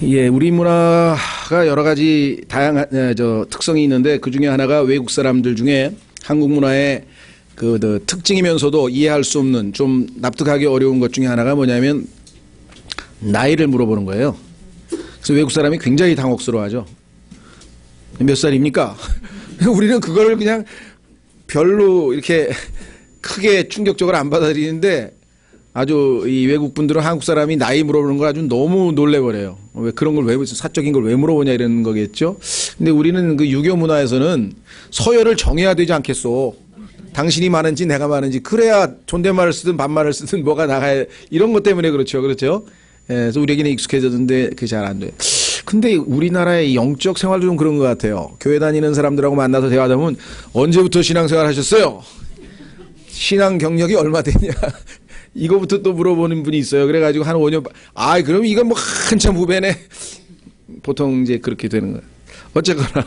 예, 우리 문화가 여러 가지 다양한 특성이 있는데 그 중에 하나가 외국 사람들 중에 한국 문화의 그 특징이면서도 이해할 수 없는 좀 납득하기 어려운 것 중에 하나가 뭐냐면 나이를 물어보는 거예요. 그래서 외국 사람이 굉장히 당혹스러워하죠. 몇 살입니까? 우리는 그걸 그냥 별로 이렇게 크게 충격적으로 안 받아들이는데 아주 이 외국 분들은 한국 사람이 나이 물어보는 걸 아주 너무 놀래버려요. 왜 그런 걸 왜, 사적인 걸 왜 물어보냐 이러는 거겠죠. 근데 우리는 그 유교 문화에서는 서열을 정해야 되지 않겠소. 당신이 많은지 내가 많은지 그래야 존댓말을 쓰든 반말을 쓰든 뭐가 나가야 이런 것 때문에 그렇죠. 그렇죠. 예, 그래서 우리에게는 익숙해졌는데 그게 잘 안 돼요. 근데 우리나라의 영적 생활도 좀 그런 것 같아요. 교회 다니는 사람들하고 만나서 대화하다 보면 언제부터 신앙생활 하셨어요? 신앙 경력이 얼마 되냐? 이거부터 또 물어보는 분이 있어요. 그래가지고 한 5년, 그럼 이건 뭐 한참 후배네. 보통 이제 그렇게 되는 거예요. 어쨌거나,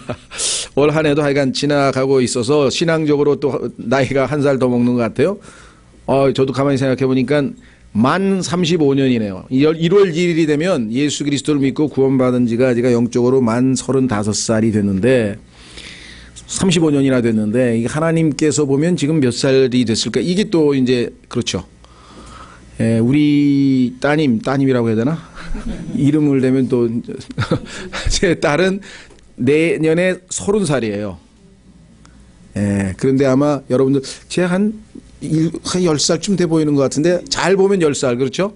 올 한 해도 하여간 지나가고 있어서 신앙적으로 또 나이가 한 살 더 먹는 것 같아요. 저도 가만히 생각해 보니까 만 35년이네요. 1월 1일이 되면 예수 그리스도를 믿고 구원받은 지가 제가 영적으로 만 35살이 됐는데, 35년이나 됐는데, 하나님께서 보면 지금 몇 살이 됐을까? 이게 또 이제, 그렇죠. 예, 우리 따님이라고 해야 되나? 이름을 대면 또, 제 딸은 내년에 30살이에요. 예, 그런데 아마 여러분들, 제가 한 10살쯤 돼 보이는 것 같은데, 잘 보면 10살, 그렇죠?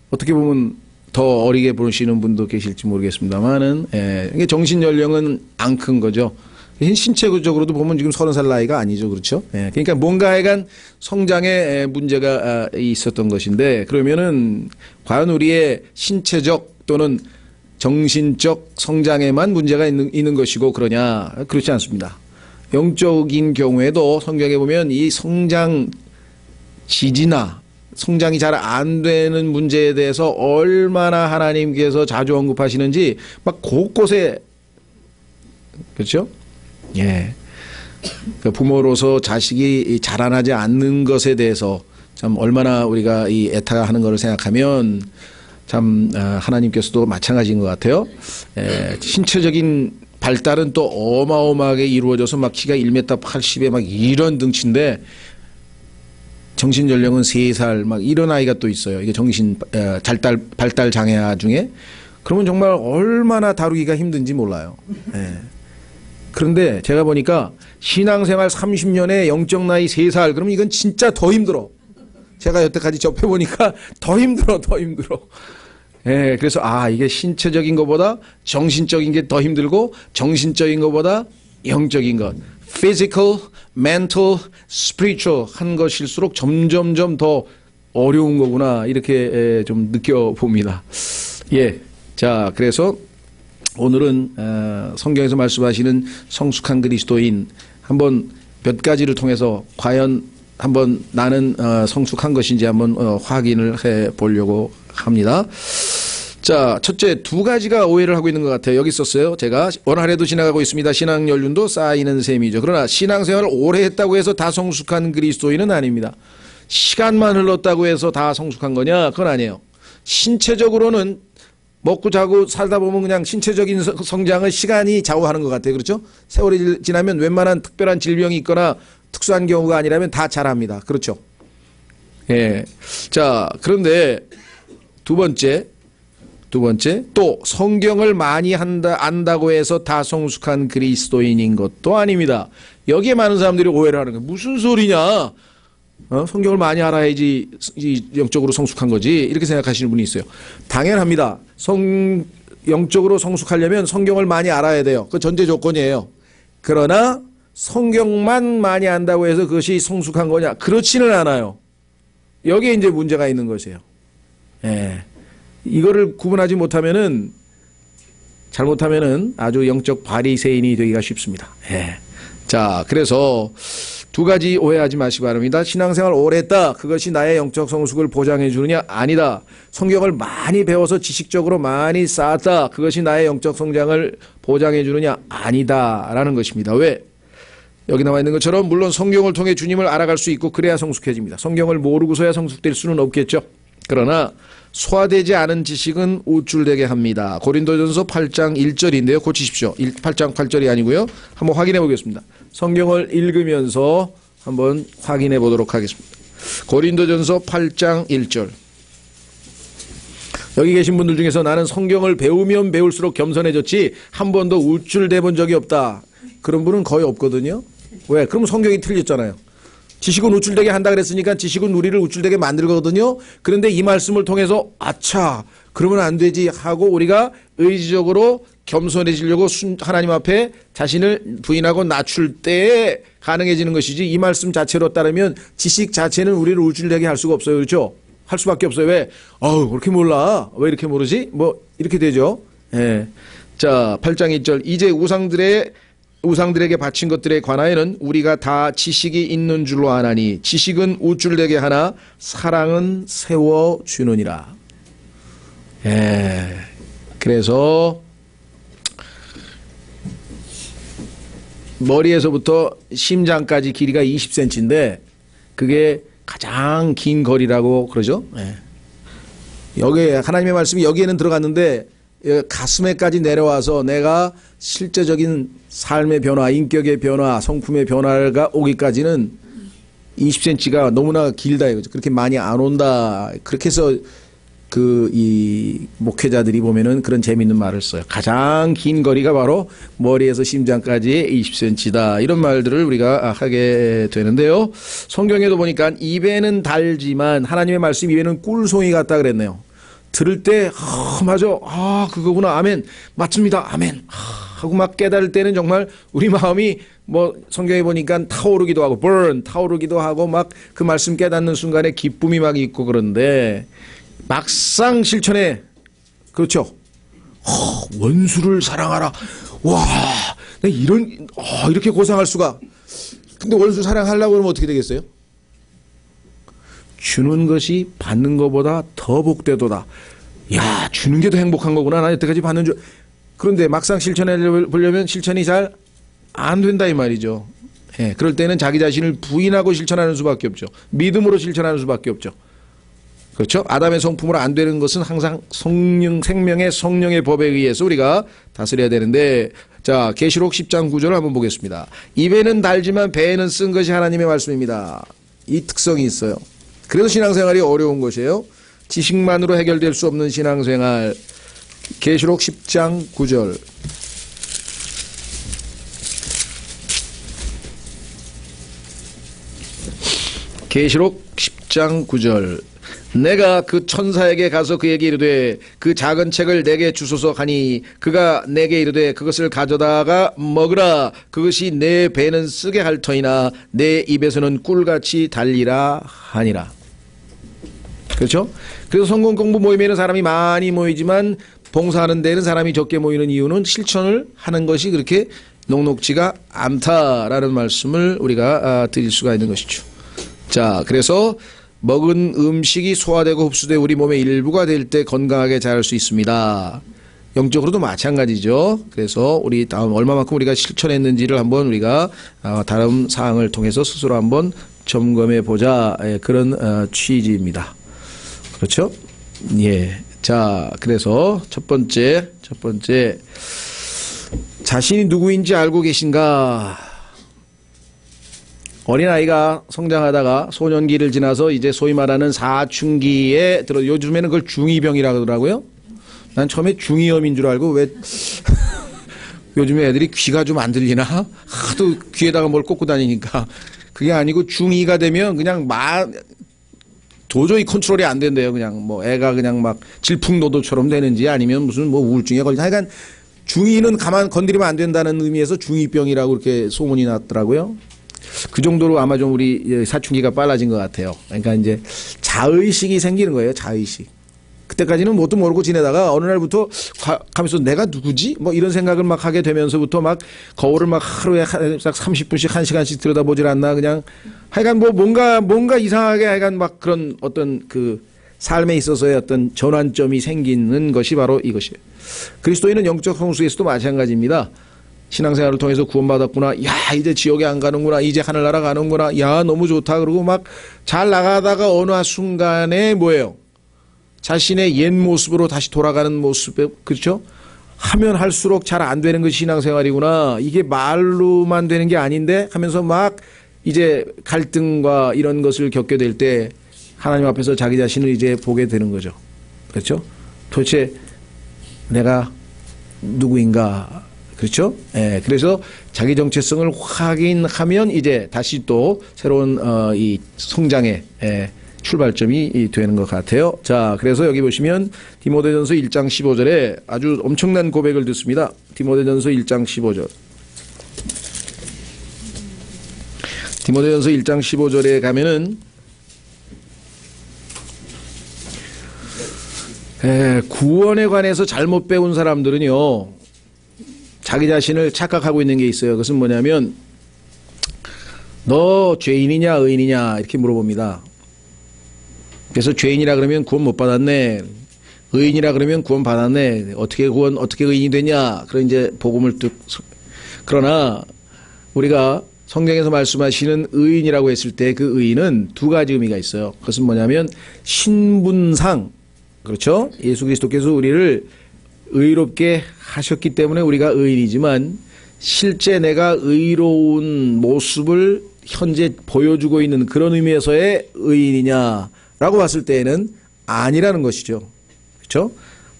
어떻게 보면 더 어리게 보시는 분도 계실지 모르겠습니다만은, 이게 정신연령은 안 큰 거죠. 신체적으로도 보면 지금 30살 나이가 아니죠. 그렇죠? 예, 그러니까 뭔가에 성장에 문제가 있었던 것인데 그러면은 과연 우리의 신체적 또는 정신적 성장에만 문제가 있는 것이고 그러냐? 그렇지 않습니다. 영적인 경우에도 성경에 보면 이 성장 지지나 성장이 잘 안 되는 문제에 대해서 얼마나 하나님께서 자주 언급하시는지 막 곳곳에 그렇죠? 예. 그 부모로서 자식이 자라나지 않는 것에 대해서 참 얼마나 우리가 이 애타하는 것을 생각하면 참 하나님께서도 마찬가지인 것 같아요. 신체적인 발달은 또 어마어마하게 이루어져서 막 키가 1m 80에 막 이런 등치인데 정신 연령은 3살 막 이런 아이가 또 있어요. 이게 발달 장애아 중에 그러면 정말 얼마나 다루기가 힘든지 몰라요. 예. 그런데 제가 보니까 신앙생활 30년에 영적 나이 3살 그러면 이건 진짜 더 힘들어. 제가 여태까지 접해보니까 더 힘들어. 예, 그래서 이게 신체적인 것보다 정신적인 게 더 힘들고 정신적인 것보다 영적인 것 physical, mental, spiritual 한 것일수록 점점점 더 어려운 거구나 이렇게 좀 느껴봅니다. 예, 자 그래서 오늘은 성경에서 말씀하시는 성숙한 그리스도인 한번 몇 가지를 통해서 과연 한번 나는 성숙한 것인지 한번 확인을 해 보려고 합니다. 자, 첫째 2가지가 오해를 하고 있는 것 같아요. 여기 있었어요. 제가 올 한 해도 지나가고 있습니다. 신앙 연륜도 쌓이는 셈이죠. 그러나 신앙생활을 오래 했다고 해서 다 성숙한 그리스도인은 아닙니다. 시간만 흘렀다고 해서 다 성숙한 거냐? 그건 아니에요. 신체적으로는 먹고 자고 살다 보면 그냥 신체적인 성장을 시간이 좌우하는 것 같아요. 그렇죠? 세월이 지나면 웬만한 특별한 질병이 있거나 특수한 경우가 아니라면 다 잘합니다. 그렇죠? 예. 자, 그런데 두 번째, 또 성경을 많이 안다고 해서 다 성숙한 그리스도인인 것도 아닙니다. 여기에 많은 사람들이 오해를 하는 거예요. 무슨 소리냐? 성경을 많이 알아야지 영적으로 성숙한 거지 이렇게 생각하시는 분이 있어요. 당연합니다. 영적으로 성숙하려면 성경을 많이 알아야 돼요. 그 전제 조건이에요. 그러나 성경만 많이 안다고 해서 그것이 성숙한 거냐? 그렇지는 않아요. 여기에 이제 문제가 있는 것이에요. 예. 이거를 구분하지 잘못하면은 아주 영적 바리새인이 되기가 쉽습니다. 예. 자, 그래서 2가지 오해하지 마시기 바랍니다. 신앙생활 오래 했다. 그것이 나의 영적 성숙을 보장해 주느냐? 아니다. 성경을 많이 배워서 지식적으로 많이 쌓았다. 그것이 나의 영적 성장을 보장해 주느냐? 아니다. 라는 것입니다. 왜? 여기 나와 있는 것처럼 물론 성경을 통해 주님을 알아갈 수 있고 그래야 성숙해집니다. 성경을 모르고서야 성숙될 수는 없겠죠. 그러나 소화되지 않은 지식은 우쭐대게 합니다. 고린도전서 8장 1절인데요. 고치십시오. 8장 8절이 아니고요. 한번 확인해 보겠습니다. 성경을 읽으면서 한번 확인해 보도록 하겠습니다. 고린도전서 8장 1절. 여기 계신 분들 중에서 나는 성경을 배우면 배울수록 겸손해졌지 한 번도 우쭐대 본 적이 없다. 그런 분은 거의 없거든요. 왜? 그럼 성경이 틀렸잖아요. 지식은 우쭐대게 한다 그랬으니까 지식은 우리를 우쭐대게 만들거든요. 그런데 이 말씀을 통해서 아차 그러면 안 되지 하고 우리가 의지적으로 겸손해지려고 하나님 앞에 자신을 부인하고 낮출 때에 가능해지는 것이지 이 말씀 자체로 따르면 지식 자체는 우리를 우쭐대게 할 수가 없어요. 그렇죠? 할 수밖에 없어요. 왜? 그렇게 몰라. 왜 이렇게 모르지? 뭐 이렇게 되죠. 예. 자, 8장 1절. 이제 우상들에게 바친 것들에 관하여는 우리가 다 지식이 있는 줄로 아나니 지식은 우쭐대게 하나 사랑은 세워주느니라. 예. 그래서 머리에서부터 심장까지 길이가 20cm인데 그게 가장 긴 거리라고 그러죠. 예. 여기 하나님의 말씀이 여기에는 들어갔는데 가슴에까지 내려와서 내가 실제적인 삶의 변화, 인격의 변화, 성품의 변화가 오기까지는 20cm가 너무나 길다 이거죠. 그렇게 많이 안 온다. 그렇게 해서 이 목회자들이 보면은 그런 재미있는 말을 써요. 가장 긴 거리가 바로 머리에서 심장까지 20cm다. 이런 말들을 우리가 하게 되는데요. 성경에도 보니까 입에는 달지만 하나님의 말씀 입에는 꿀송이 같다 그랬네요. 들을 때 맞아. 그거구나. 아멘. 맞습니다. 아멘. 하고 막 깨달을 때는 정말 우리 마음이 뭐 성경에 보니까 타오르기도 하고 타오르기도 하고 막 그 말씀 깨닫는 순간에 기쁨이 막 있고 그런데 막상 실천해. 그렇죠. 원수를 사랑하라. 와, 내가 이렇게 고상할 수가. 근데 원수 사랑하려고 그러면 어떻게 되겠어요? 주는 것이 받는 것보다 더 복되도다. 야, 주는 게 더 행복한 거구나. 난 여태까지 받는 줄. 그런데 막상 실천해 보려면 실천이 잘 안 된다 이 말이죠. 예, 그럴 때는 자기 자신을 부인하고 실천하는 수밖에 없죠. 믿음으로 실천하는 수밖에 없죠. 그렇죠? 아담의 성품으로 안 되는 것은 항상 생명의 성령의 법에 의해서 우리가 다스려야 되는데, 자, 계시록 10장 9절 한번 보겠습니다. 입에는 달지만 배에는 쓴 것이 하나님의 말씀입니다. 이 특성이 있어요. 그래서 신앙생활이 어려운 것이에요. 지식만으로 해결될 수 없는 신앙생활. 계시록 10장 9절. 계시록 10장 9절. 내가 그 천사에게 가서 그에게 이르되 그 작은 책을 내게 주소서 하니 그가 내게 이르되 그것을 가져다가 먹으라. 그것이 내 배는 쓰게 할 터이나 내 입에서는 꿀같이 달리라 하니라. 그렇죠? 그래서 성공 공부 모임에는 사람이 많이 모이지만 봉사하는 데는 사람이 적게 모이는 이유는 실천을 하는 것이 그렇게 녹록지가 않다라는 말씀을 우리가 드릴 수가 있는 것이죠. 자, 그래서 먹은 음식이 소화되고 흡수돼 우리 몸의 일부가 될 때 건강하게 자랄 수 있습니다. 영적으로도 마찬가지죠. 그래서 우리 다음 얼마만큼 우리가 실천했는지를 한번 우리가 다음 사항을 통해서 스스로 한번 점검해 보자. 그런 취지입니다. 그렇죠? 예. 자, 그래서 첫 번째 자신이 누구인지 알고 계신가? 어린아이가 성장하다가 소년기를 지나서 이제 소위 말하는 사춘기에 들어, 요즘에는 그걸 중2병이라고 하더라고요. 난 처음에 중2염인 줄 알고 왜 요즘에 애들이 귀가 좀 안 들리나? 하도 귀에다가 뭘 꽂고 다니니까. 그게 아니고 중2가 되면 그냥 도저히 컨트롤이 안 된대요. 그냥 뭐 애가 그냥 막 질풍노도처럼 되는지 아니면 무슨 뭐 우울증에 걸리나. 하여간 중2는 가만 건드리면 안 된다는 의미에서 중2병이라고 그렇게 소문이 났더라고요. 그 정도로 아마 좀 우리 사춘기가 빨라진 것 같아요. 그러니까 이제 자의식이 생기는 거예요. 자의식. 그때까지는 뭣도 모르고 지내다가 어느 날부터 가면서 내가 누구지? 뭐 이런 생각을 막 하게 되면서부터 막 거울을 막 하루에 30분씩 1시간씩 들여다보질 않나. 그냥 하여간 뭐 뭔가 이상하게 하여간 막 그런 어떤 그 삶에 있어서의 어떤 전환점이 생기는 것이 바로 이것이에요. 그리스도인은 영적 성수에서도 마찬가지입니다. 신앙생활을 통해서 구원받았구나. 야, 이제 지옥에 안 가는구나. 이제 하늘나라 가는구나. 야, 너무 좋다. 그러고 막 잘 나가다가 어느 순간에 뭐예요? 자신의 옛 모습으로 다시 돌아가는 모습, 그렇죠? 하면 할수록 잘 안 되는 것이 신앙생활이구나. 이게 말로만 되는 게 아닌데 하면서 막 이제 갈등과 이런 것을 겪게 될 때 하나님 앞에서 자기 자신을 이제 보게 되는 거죠. 그렇죠? 도대체 내가 누구인가? 그렇죠? 예, 그래서 자기 정체성을 확인하면 이제 다시 또 새로운 이 성장의 출발점이 되는 것 같아요. 자, 그래서 여기 보시면 디모데전서 1장 15절에 아주 엄청난 고백을 듣습니다. 디모데전서 1장 15절. 디모데전서 1장 15절에 가면은 구원에 관해서 잘못 배운 사람들은요, 자기 자신을 착각하고 있는 게 있어요. 그것은 뭐냐면, 너 죄인이냐 의인이냐 이렇게 물어봅니다. 그래서 죄인이라 그러면 구원 못 받았네, 의인이라 그러면 구원 받았네, 어떻게 의인이 되냐, 그런 이제 복음을 그러나 우리가 성경에서 말씀하시는 의인이라고 했을 때 그 의인은 두 가지 의미가 있어요. 그것은 뭐냐면 신분상, 그렇죠? 예수 그리스도께서 우리를 의롭게 하셨기 때문에 우리가 의인이지만 실제 내가 의로운 모습을 현재 보여주고 있는 그런 의미에서의 의인이냐라고 봤을 때에는 아니라는 것이죠. 그렇죠?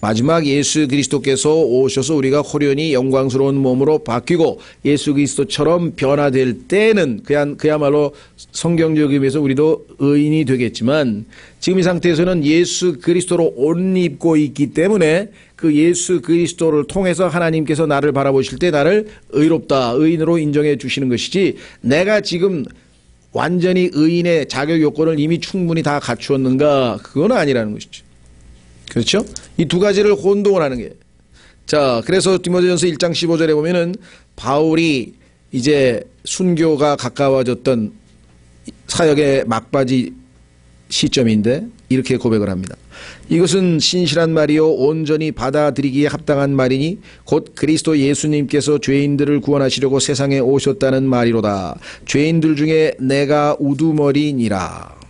마지막 예수 그리스도께서 오셔서 우리가 호련히 영광스러운 몸으로 바뀌고 예수 그리스도처럼 변화될 때는 그야말로 성경적 의미에서 우리도 의인이 되겠지만 지금 이 상태에서는 예수 그리스도로 옷 입고 있기 때문에 그 예수 그리스도를 통해서 하나님께서 나를 바라보실 때 나를 의롭다, 의인으로 인정해 주시는 것이지 내가 지금 완전히 의인의 자격 요건을 이미 충분히 다 갖추었는가, 그건 아니라는 것이죠. 그렇죠? 이 두 가지를 혼동을 하는 게. 자, 그래서 디모데전서 1장 15절에 보면은 바울이 이제 순교가 가까워졌던 사역의 막바지 시점인데 이렇게 고백을 합니다. 이것은 신실한 말이요 온전히 받아들이기에 합당한 말이니 곧 그리스도 예수님께서 죄인들을 구원하시려고 세상에 오셨다는 말이로다. 죄인들 중에 내가 우두머리니라.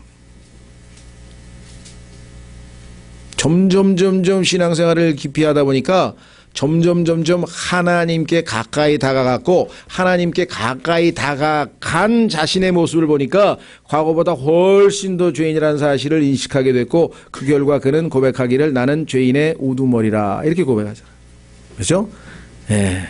점점 신앙생활을 깊이 하다 보니까 점점 하나님께 가까이 다가갔고 하나님께 가까이 다가간 자신의 모습을 보니까 과거보다 훨씬 더 죄인이라는 사실을 인식하게 됐고 그 결과 그는 고백하기를 나는 죄인의 우두머리라 이렇게 고백하잖아요. 그렇죠? 예.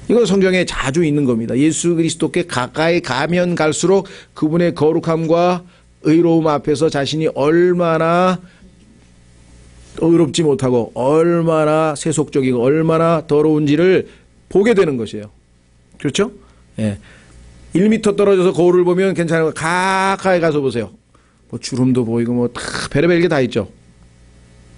이건 성경에 자주 있는 겁니다. 예수 그리스도께 가까이 가면 갈수록 그분의 거룩함과 의로움 앞에서 자신이 얼마나 의롭지 못하고 얼마나 세속적이고 얼마나 더러운지를 보게 되는 것이에요. 그렇죠? 예. 1m 떨어져서 거울을 보면 괜찮은 거 가까이 가서 보세요. 뭐 주름도 보이고 뭐 다 별의별 게 다 있죠.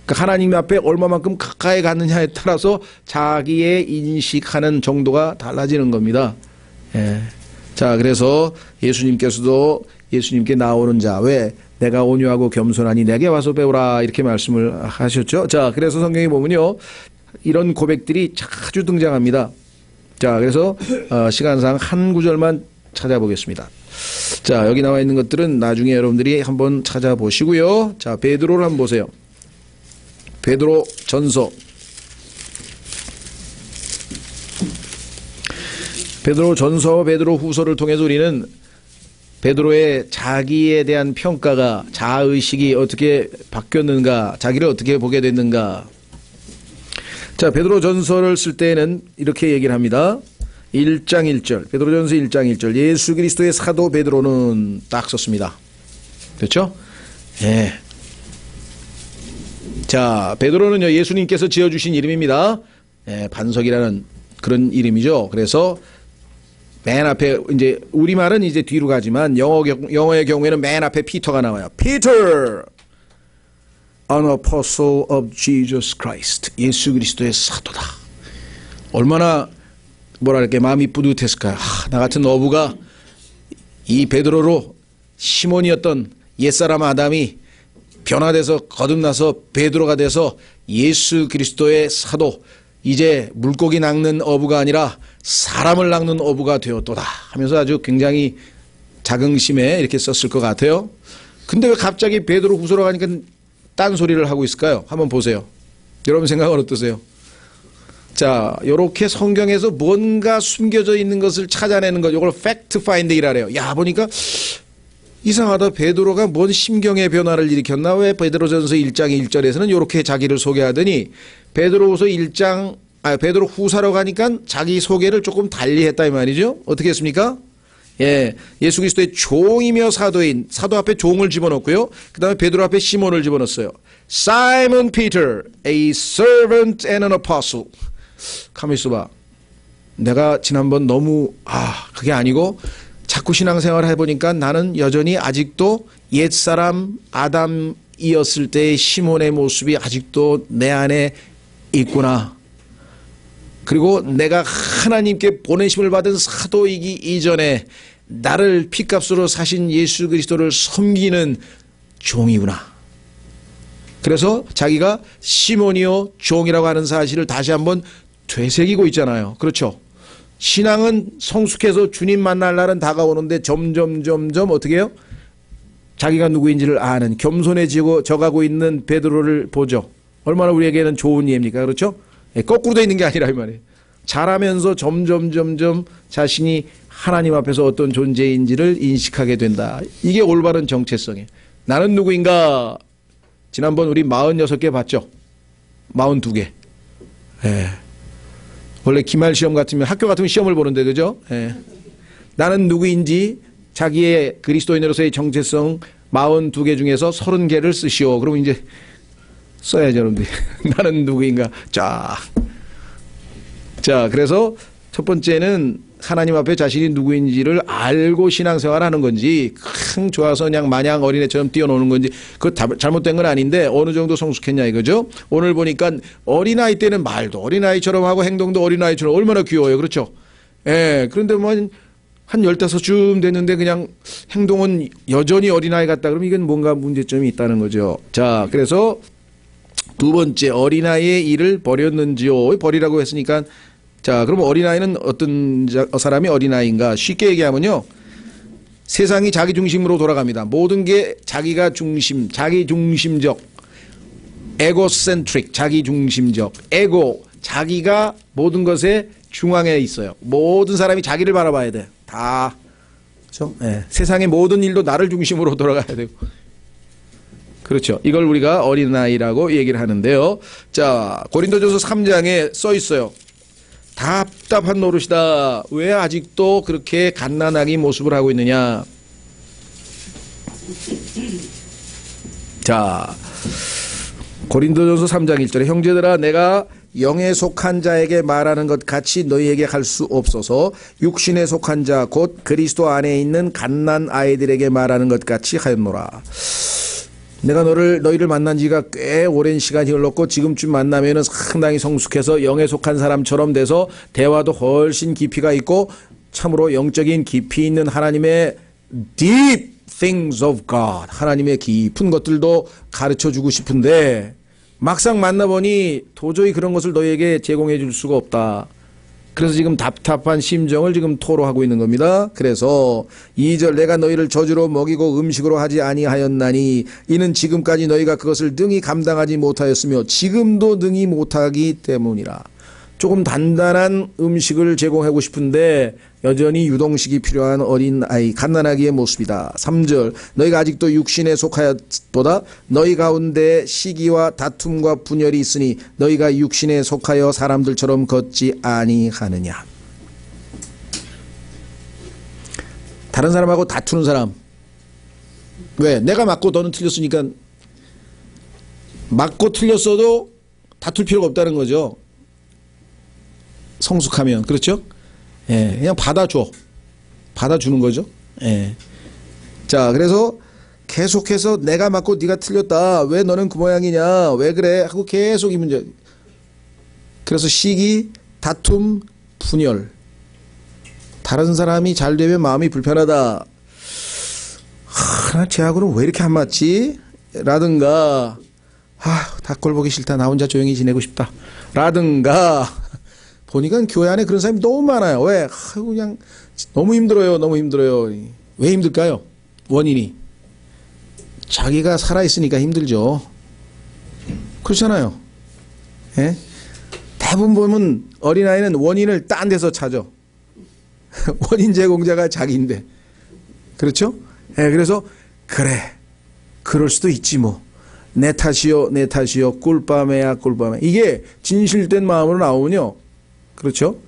그러니까 하나님 앞에 얼마만큼 가까이 갔느냐에 따라서 자기의 인식하는 정도가 달라지는 겁니다. 예. 자, 그래서 예수님께서도 예수님께 나오는 자, 왜? 내가 온유하고 겸손하니 내게 와서 배우라 이렇게 말씀을 하셨죠. 자, 그래서 성경에 보면요 이런 고백들이 자주 등장합니다. 자, 그래서 시간상 한 구절만 찾아보겠습니다. 자, 여기 나와 있는 것들은 나중에 여러분들이 한번 찾아보시고요. 자, 베드로를 한번 보세요. 베드로 전서. 베드로 전서와 베드로 후서를 통해서 우리는 베드로의 자기에 대한 평가가, 자아의식이 어떻게 바뀌었는가, 자기를 어떻게 보게 됐는가. 자, 베드로 전서를 쓸 때는 이렇게 얘기를 합니다. 1장 1절, 베드로 전서 1장 1절, 예수 그리스도의 사도 베드로는 딱 썼습니다. 그렇죠? 예. 자, 베드로는요, 예수님께서 지어주신 이름입니다. 예, 반석이라는 그런 이름이죠. 그래서 맨 앞에 이제 우리말은 이제 뒤로 가지만 영어의 경우에는 맨 앞에 피터가 나와요. Peter, an apostle of Jesus Christ. 예수 그리스도의 사도다. 얼마나 뭐랄까 마음이 뿌듯했을까요? 나 같은 어부가 이 베드로로 시몬이었던 옛사람 아담이 변화돼서 거듭나서 베드로가 돼서 예수 그리스도의 사도, 이제 물고기 낚는 어부가 아니라 사람을 낚는 어부가 되었도다 하면서 아주 굉장히 자긍심에 이렇게 썼을 것 같아요. 근데 왜 갑자기 베드로 후서로 가니까 딴소리를 하고 있을까요? 한번 보세요. 여러분 생각은 어떠세요? 자, 요렇게 성경에서 뭔가 숨겨져 있는 것을 찾아내는 것, 이걸 팩트 파인딩이라 해요. 야, 보니까 이상하다. 베드로가 뭔 심경의 변화를 일으켰나? 왜 베드로전서 1장 1절에서는 이렇게 자기를 소개하더니 베드로 후서로 가니까 자기 소개를 조금 달리 했다 이 말이죠. 어떻게 했습니까? 예, 예수 그리스도의 종이며 사도인, 사도 앞에 종을 집어넣고요. 그 다음에 베드로 앞에 시몬을 집어넣었어요. Simon Peter, a servant and an apostle. 가만히 있어봐. 내가 지난번 너무 그게 아니고 자꾸 신앙생활을 해보니까 나는 여전히 아직도 옛사람 아담이었을 때의 시몬의 모습이 아직도 내 안에 있구나. 그리고 내가 하나님께 보내심을 받은 사도이기 이전에 나를 핏값으로 사신 예수 그리스도를 섬기는 종이구나. 그래서 자기가 시몬이요 종이라고 하는 사실을 다시 한번 되새기고 있잖아요. 그렇죠. 신앙은 성숙해서 주님 만날 날은 다가오는데 점점 어떻게 해요? 자기가 누구인지를 아는 겸손해지고 져가고 있는 베드로를 보죠. 얼마나 우리에게는 좋은 예입니까? 그렇죠? 거꾸로 돼 있는 게 아니라 이 말이에요. 자라면서 점점 자신이 하나님 앞에서 어떤 존재인지를 인식하게 된다. 이게 올바른 정체성이에요. 나는 누구인가? 지난번 우리 46개 봤죠? 42개. 예. 원래 기말 시험 같으면 학교 같으면 시험을 보는데 그죠? 예. 나는 누구인지 자기의 그리스도인으로서의 정체성 42개 중에서 30개를 쓰시오. 그러면 이제 써야죠, 여러분들. 나는 누구인가? 자, 그래서 첫 번째는 하나님 앞에 자신이 누구인지를 알고 신앙생활 하는 건지, 좋아서 그냥 마냥 어린애처럼 뛰어노는 건지, 그거 잘못된 건 아닌데, 어느 정도 성숙했냐 이거죠? 오늘 보니까 어린아이 때는 말도 어린아이처럼 하고 행동도 어린아이처럼 얼마나 귀여워요. 그렇죠? 예, 그런데 뭐, 한 15쯤 됐는데 그냥 행동은 여전히 어린아이 같다. 그러면 이건 뭔가 문제점이 있다는 거죠. 자, 그래서 두 번째, 어린아이의 일을 버렸는지요? 버리라고 했으니까, 자, 그럼 어린아이는 어떤 사람이 어린아이인가? 쉽게 얘기하면요. 세상이 자기 중심으로 돌아갑니다. 모든 게 자기가 중심, 자기 중심적, 에고센트릭, 자기 중심적, 에고, 자기가 모든 것의 중앙에 있어요. 모든 사람이 자기를 바라봐야 돼. 다. 그렇죠? 네. 세상의 모든 일도 나를 중심으로 돌아가야 되고. 그렇죠. 이걸 우리가 어린아이라고 얘기를 하는데요. 자, 고린도전서 3장에 써 있어요. 답답한 노릇이다. 왜 아직도 그렇게 갓난아기 모습을 하고 있느냐. 자, 고린도전서 3장 1절에 형제들아 내가 영에 속한 자에게 말하는 것 같이 너희에게 할 수 없어서 육신에 속한 자 곧 그리스도 안에 있는 갓난 아이들에게 말하는 것 같이 하였노라. 내가 너희를 만난 지가 꽤 오랜 시간이 흘렀고 지금쯤 만나면은 상당히 성숙해서 영에 속한 사람처럼 돼서 대화도 훨씬 깊이가 있고 참으로 영적인 깊이 있는 하나님의 deep things of God, 하나님의 깊은 것들도 가르쳐 주고 싶은데 막상 만나보니 도저히 그런 것을 너희에게 제공해 줄 수가 없다. 그래서 지금 답답한 심정을 지금 토로하고 있는 겁니다. 그래서 2절 내가 너희를 저주로 먹이고 음식으로 하지 아니하였나니 이는 지금까지 너희가 그것을 능히 감당하지 못하였으며 지금도 능히 못하기 때문이라. 조금 단단한 음식을 제공하고 싶은데 여전히 유동식이 필요한 어린아이 갓난아기의 모습이다. 3절 너희가 아직도 육신에 속하였도다. 너희 가운데 시기와 다툼과 분열이 있으니 너희가 육신에 속하여 사람들처럼 걷지 아니하느냐. 다른 사람하고 다투는 사람. 왜? 내가 맞고 너는 틀렸으니까 맞고 틀렸어도 다툴 필요가 없다는 거죠. 성숙하면. 그렇죠? 예, 그냥 받아주는 거죠. 예. 자, 그래서 계속해서 내가 맞고 네가 틀렸다. 왜 너는 그 모양이냐? 왜 그래? 하고 계속 이 문제. 그래서 시기, 다툼, 분열. 다른 사람이 잘 되면 마음이 불편하다. 쟤하고는 왜 이렇게 안 맞지? 라든가, 다 꼴 보기 싫다. 나 혼자 조용히 지내고 싶다. 라든가, 보니까 교회 안에 그런 사람이 너무 많아요. 왜? 그냥 너무 힘들어요. 너무 힘들어요. 왜 힘들까요? 원인이. 자기가 살아있으니까 힘들죠. 그렇잖아요. 예? 대부분 보면 어린아이는 원인을 딴 데서 찾아. 원인 제공자가 자기인데. 그렇죠? 예, 그래서 그래. 그럴 수도 있지 뭐. 내 탓이요, 내 탓이요. 꿀밤에야, 꿀밤에. 이게 진실된 마음으로 나오면요. 그렇죠?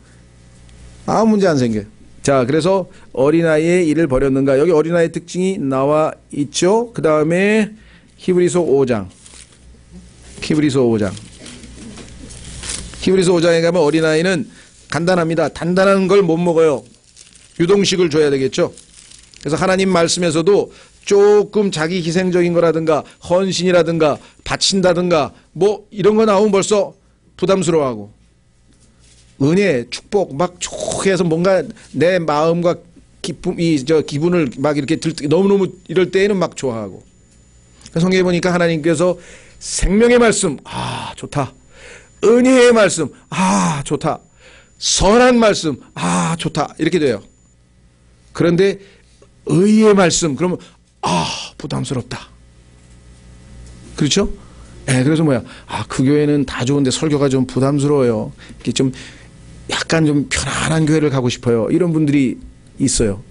아무 문제 안 생겨요. 자, 그래서 어린아이의 일을 버렸는가. 여기 어린아이의 특징이 나와 있죠. 그 다음에 히브리서 5장. 히브리서 5장. 히브리서 5장에 가면 어린아이는 간단합니다. 단단한 걸 못 먹어요. 유동식을 줘야 되겠죠. 그래서 하나님 말씀에서도 조금 자기 희생적인 거라든가 헌신이라든가 바친다든가 뭐 이런 거 나오면 벌써 부담스러워하고 은혜, 축복 막 촉해서 뭔가 내 마음과 기분을 막 이렇게 너무너무 이럴 때에는 막 좋아하고. 성경에 보니까 하나님께서 생명의 말씀, 아, 좋다. 은혜의 말씀, 아, 좋다. 선한 말씀, 아, 좋다. 이렇게 돼요. 그런데 의의 말씀, 그러면, 아, 부담스럽다. 그렇죠? 네, 그래서 뭐야. 아, 그 교회는 다 좋은데 설교가 좀 부담스러워요. 이렇게 좀 약간 좀 편안한 교회를 가고 싶어요. 이런 분들이 있어요.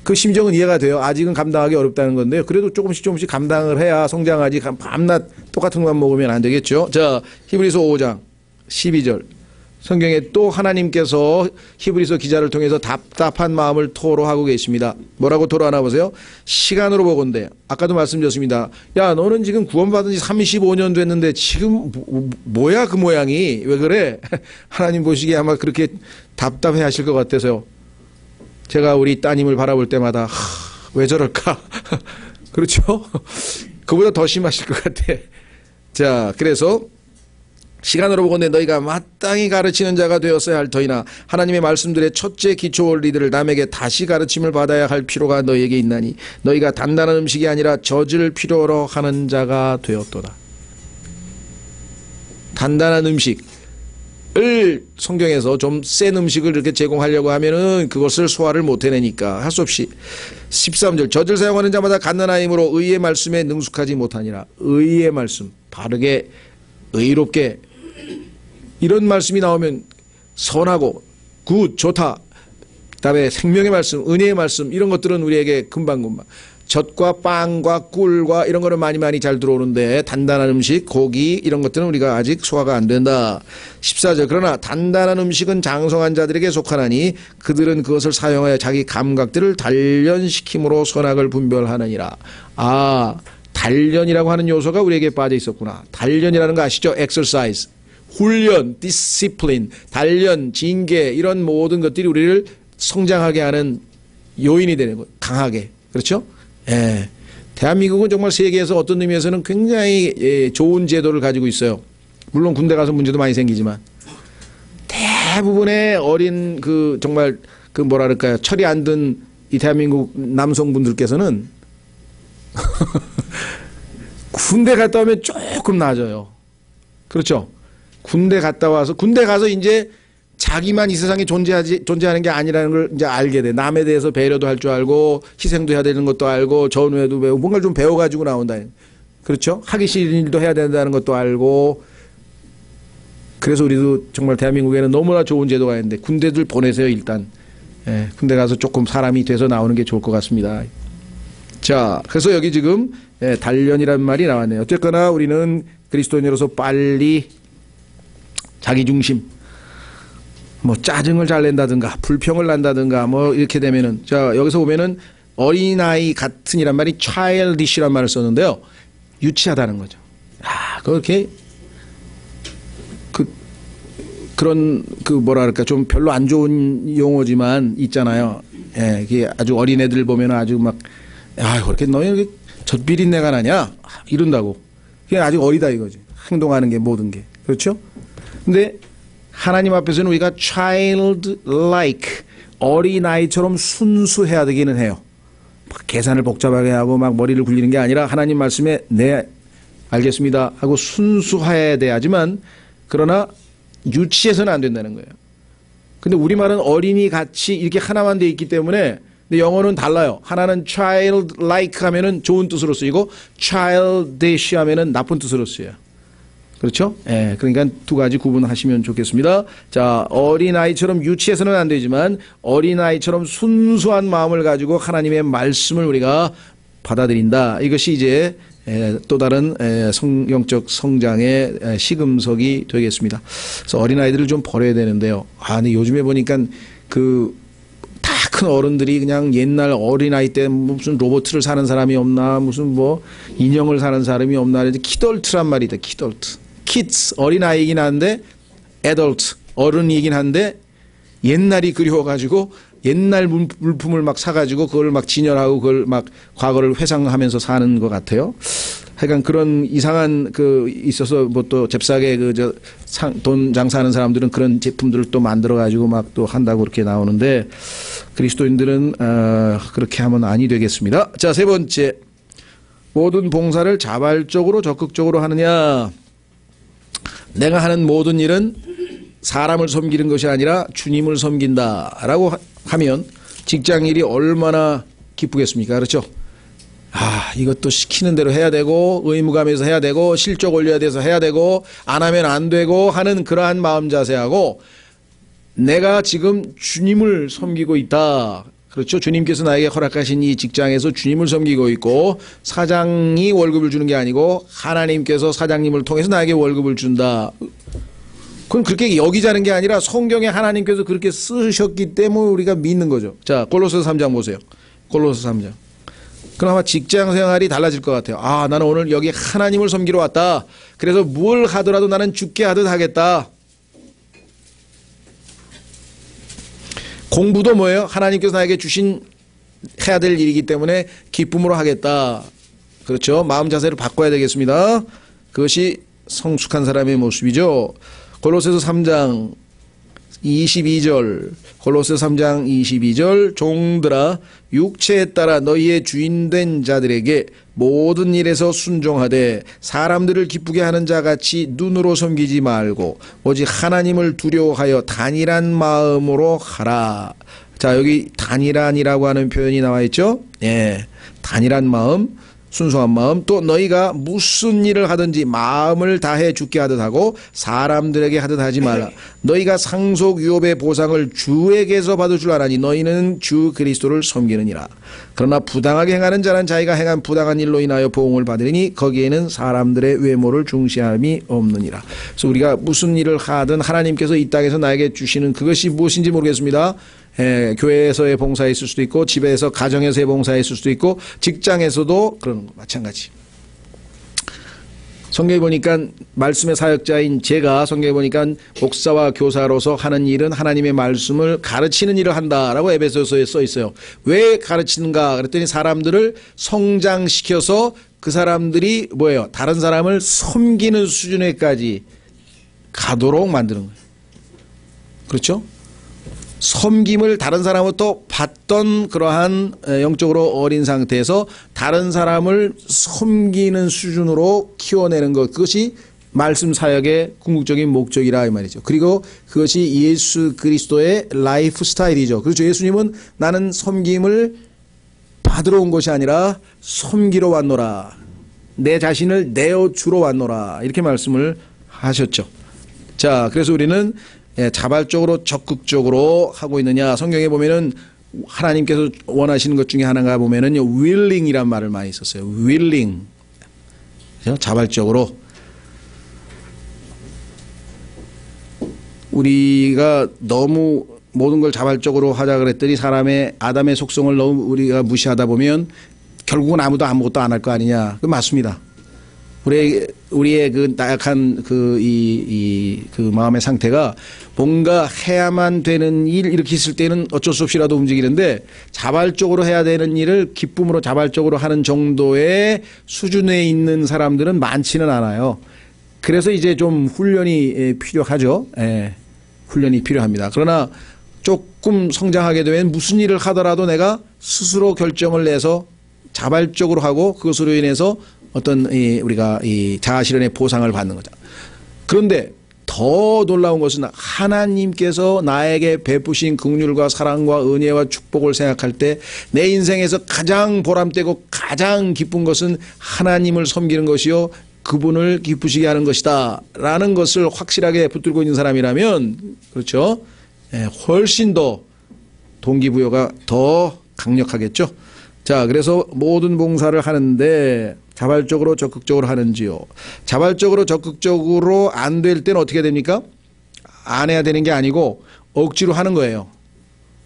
그 심정은 이해가 돼요. 아직은 감당하기 어렵다는 건데요. 그래도 조금씩 감당을 해야 성장하지. 밤낮 똑같은 것만 먹으면 안 되겠죠. 자, 히브리서 5장 12절. 성경에 또 하나님께서 히브리서 기자를 통해서 답답한 마음을 토로하고 계십니다. 뭐라고 토로하나 보세요. 시간으로 보건대. 아까도 말씀드렸습니다. 야, 너는 지금 구원받은 지 35년 됐는데 지금 뭐야 그 모양이. 왜 그래? 하나님 보시기에 아마 그렇게 답답해 하실 것 같아서요. 제가 우리 따님을 바라볼 때마다 왜 저럴까? 그렇죠? 그보다 더 심하실 것 같아. 자, 그래서 시간으로 보건대 너희가 마땅히 가르치는 자가 되었어야 할 터이나 하나님의 말씀들의 첫째 기초 원리들을 남에게 다시 가르침을 받아야 할 필요가 너희에게 있나니 너희가 단단한 음식이 아니라 젖을 필요로 하는 자가 되었도다. 단단한 음식을 성경에서 좀 센 음식을 이렇게 제공하려고 하면은 그것을 소화를 못 해내니까 할 수 없이. 13절 젖을 사용하는 자마다 갓난아임으로 의의 말씀에 능숙하지 못하니라. 의의 말씀, 바르게 의롭게 이런 말씀이 나오면 선하고 굿 좋다. 그다음에 생명의 말씀, 은혜의 말씀 이런 것들은 우리에게 금방금방 젖과 빵과 꿀과 이런 거는 많이 잘 들어오는데 단단한 음식, 고기 이런 것들은 우리가 아직 소화가 안 된다. 14절 그러나 단단한 음식은 장성한 자들에게 속하나니 그들은 그것을 사용하여 자기 감각들을 단련시킴으로 선악을 분별하느니라. 아, 단련이라고 하는 요소가 우리에게 빠져 있었구나. 단련이라는 거 아시죠? exercise, 훈련, discipline, 단련, 징계 이런 모든 것들이 우리를 성장하게 하는 요인이 되는 거예요. 강하게. 그렇죠? 예. 대한민국은 정말 세계에서 어떤 의미에서는 굉장히 좋은 제도를 가지고 있어요. 물론 군대 가서 문제도 많이 생기지만 대부분의 어린 정말 뭐라 그럴까요? 철이 안 든 이 대한민국 남성분들께서는 군대 갔다 오면 조금 나아져요. 그렇죠? 군대 갔다 와서 군대 가서 이제 자기만 이 세상에 존재하는 게 아니라는 걸 이제 알게 돼. 남에 대해서 배려도 할 줄 알고 희생도 해야 되는 것도 알고 전후에도 배우고 뭔가를 좀 배워가지고 나온다. 그렇죠? 하기 싫은 일도 해야 된다는 것도 알고. 그래서 우리도 정말 대한민국에는 너무나 좋은 제도가 있는데 군대들 보내세요 일단. 예, 군대 가서 조금 사람이 돼서 나오는 게 좋을 것 같습니다. 자, 그래서 여기 지금 단련이라는 말이 나왔네요. 어쨌거나 우리는 그리스도인으로서 빨리 자기중심, 뭐 짜증을 잘 낸다든가 불평을 난다든가 뭐 이렇게 되면은, 자 여기서 보면은 어린아이 같은이란 말이 childish란 말을 썼는데요. 유치하다는 거죠. 아, 그렇게 그런 뭐라 그럴까 좀 별로 안 좋은 용어지만 있잖아요. 예, 이게 아주 어린 애들 보면 아주 막 야, 그렇게 너희 젖비린내가 나냐? 이런다고. 그게 아직 어리다 이거지. 행동하는 게 모든 게. 그렇죠? 근데 하나님 앞에서는 우리가 childlike, 어린아이처럼 순수해야 되기는 해요. 막 계산을 복잡하게 하고 막 머리를 굴리는 게 아니라 하나님 말씀에 네, 알겠습니다 하고 순수해야 돼야지만, 그러나 유치해서는 안 된다는 거예요. 근데 우리말은 어린이 같이 이렇게 하나만 돼 있기 때문에, 근데 영어는 달라요. 하나는 childlike 하면은 좋은 뜻으로 쓰이고 childish 하면은 나쁜 뜻으로 쓰여요. 그렇죠? 예, 그러니까 두 가지 구분하시면 좋겠습니다. 자, 어린아이처럼 유치해서는 안 되지만 어린아이처럼 순수한 마음을 가지고 하나님의 말씀을 우리가 받아들인다. 이것이 이제 또 다른 영적 성장의 시금석이 되겠습니다. 그래서 어린아이들을 좀 버려야 되는데요. 근데 요즘에 보니까 다 큰 어른들이 그냥 옛날 어린아이 때 무슨 로봇을 사는 사람이 없나, 무슨 뭐 인형을 사는 사람이 없나, 키덜트란 말이다. 키덜트. 키ds, 어린아이이긴 한데, 애덜트, 어른이긴 한데, 옛날이 그리워가지고, 옛날 물품을 막 사가지고, 그걸 막 진열하고, 그걸 막 과거를 회상하면서 사는 것 같아요. 하여간 그런 이상한 있어서 뭐 또 잽싸게 돈 장사하는 사람들은 그런 제품들을 또 만들어가지고 막 또 한다고 그렇게 나오는데, 그리스도인들은, 그렇게 하면 아니 되겠습니다. 자, 세 번째. 모든 봉사를 자발적으로 적극적으로 하느냐. 내가 하는 모든 일은 사람을 섬기는 것이 아니라 주님을 섬긴다라고 하면 직장일이 얼마나 기쁘겠습니까? 그렇죠? 이것도 시키는 대로 해야 되고 의무감에서 해야 되고 실적 올려야 돼서 해야 되고 안 하면 안 되고 하는 그러한 마음 자세하고 내가 지금 주님을 섬기고 있다. 그렇죠? 주님께서 나에게 허락하신 이 직장에서 주님을 섬기고 있고 사장이 월급을 주는 게 아니고 하나님께서 사장님을 통해서 나에게 월급을 준다. 그건 그렇게 여기자는 게 아니라 성경에 하나님께서 그렇게 쓰셨기 때문에 우리가 믿는 거죠. 자, 골로새서 3장 보세요. 골로새서 3장. 그럼 아마 직장 생활이 달라질 것 같아요. 나는 오늘 여기 하나님을 섬기러 왔다. 그래서 뭘 하더라도 나는 죽게 하듯 하겠다. 공부도 뭐예요? 하나님께서 나에게 주신 해야 될 일이기 때문에 기쁨으로 하겠다. 그렇죠? 마음 자세를 바꿔야 되겠습니다. 그것이 성숙한 사람의 모습이죠. 골로새서 3장 22절, 골로새서 3장 22절, 종들아 육체에 따라 너희의 주인된 자들에게 모든 일에서 순종하되 사람들을 기쁘게 하는 자같이 눈으로 섬기지 말고 오직 하나님을 두려워하여 단일한 마음으로 하라. 자, 여기 단일한이라고 하는 표현이 나와 있죠. 단일한 마음, 순수한 마음. 또 너희가 무슨 일을 하든지 마음을 다해 죽게 하듯 하고 사람들에게 하듯 하지 말라. 너희가 상속 유업의 보상을 주에게서 받을 줄 아나니 너희는 주 그리스도를 섬기느니라. 그러나 부당하게 행하는 자는 자기가 행한 부당한 일로 인하여 보응을 받으리니 거기에는 사람들의 외모를 중시함이 없느니라. 그래서 우리가 무슨 일을 하든 하나님께서 이 땅에서 나에게 주시는 그것이 무엇인지 모르겠습니다. 교회에서의 봉사에 있을 수도 있고 집에서 가정에서의 봉사에 있을 수도 있고 직장에서도 그런 거 마찬가지. 성경에 보니까 말씀의 사역자인 제가 성경에 보니까 목사와 교사로서 하는 일은 하나님의 말씀을 가르치는 일을 한다라고 에베소서에 써 있어요. 왜 가르치는가 그랬더니 사람들을 성장시켜서 그 사람들이 뭐예요? 다른 사람을 섬기는 수준에까지 가도록 만드는 거예요. 그렇죠? 섬김을 다른 사람부터 받던 그러한 영적으로 어린 상태에서 다른 사람을 섬기는 수준으로 키워내는 것, 그것이 말씀 사역의 궁극적인 목적이라 이 말이죠. 그리고 그것이 예수 그리스도의 라이프 스타일이죠. 그렇죠. 예수님은 나는 섬김을 받으러 온 것이 아니라 섬기러 왔노라. 내 자신을 내어 주러 왔노라. 이렇게 말씀을 하셨죠. 자, 그래서 우리는 자발적으로 적극적으로 하고 있느냐. 성경에 보면은 하나님께서 원하시는 것 중에 하나가 보면은요, willing이란 말을 많이 썼어요. willing. 자발적으로. 우리가 너무 모든 걸 자발적으로 하자 그랬더니 아담의 속성을 너무 우리가 무시하다 보면 결국은 아무도 아무것도 안 할 거 아니냐. 그 맞습니다. 우리의 그 나약한 그 마음의 상태가 뭔가 해야만 되는 일 이렇게 있을 때는 어쩔 수 없이라도 움직이는데 자발적으로 해야 되는 일을 기쁨으로 자발적으로 하는 정도의 수준에 있는 사람들은 많지는 않아요. 그래서 이제 좀 훈련이 필요하죠. 훈련이 필요합니다. 그러나 조금 성장하게 되면 무슨 일을 하더라도 내가 스스로 결정을 내서 자발적으로 하고 그것으로 인해서 어떤 우리가 자아실현의 보상을 받는 거죠. 그런데 더 놀라운 것은 하나님께서 나에게 베푸신 긍휼과 사랑과 은혜와 축복을 생각할 때 내 인생에서 가장 보람되고 가장 기쁜 것은 하나님을 섬기는 것이요 그분을 기쁘시게 하는 것이다 라는 것을 확실하게 붙들고 있는 사람이라면 그렇죠. 예, 훨씬 더 동기부여가 더 강력하겠죠. 자, 그래서 모든 봉사를 하는데 자발적으로 적극적으로 하는지요. 자발적으로 적극적으로 안 될 때는 어떻게 됩니까? 안 해야 되는 게 아니고 억지로 하는 거예요.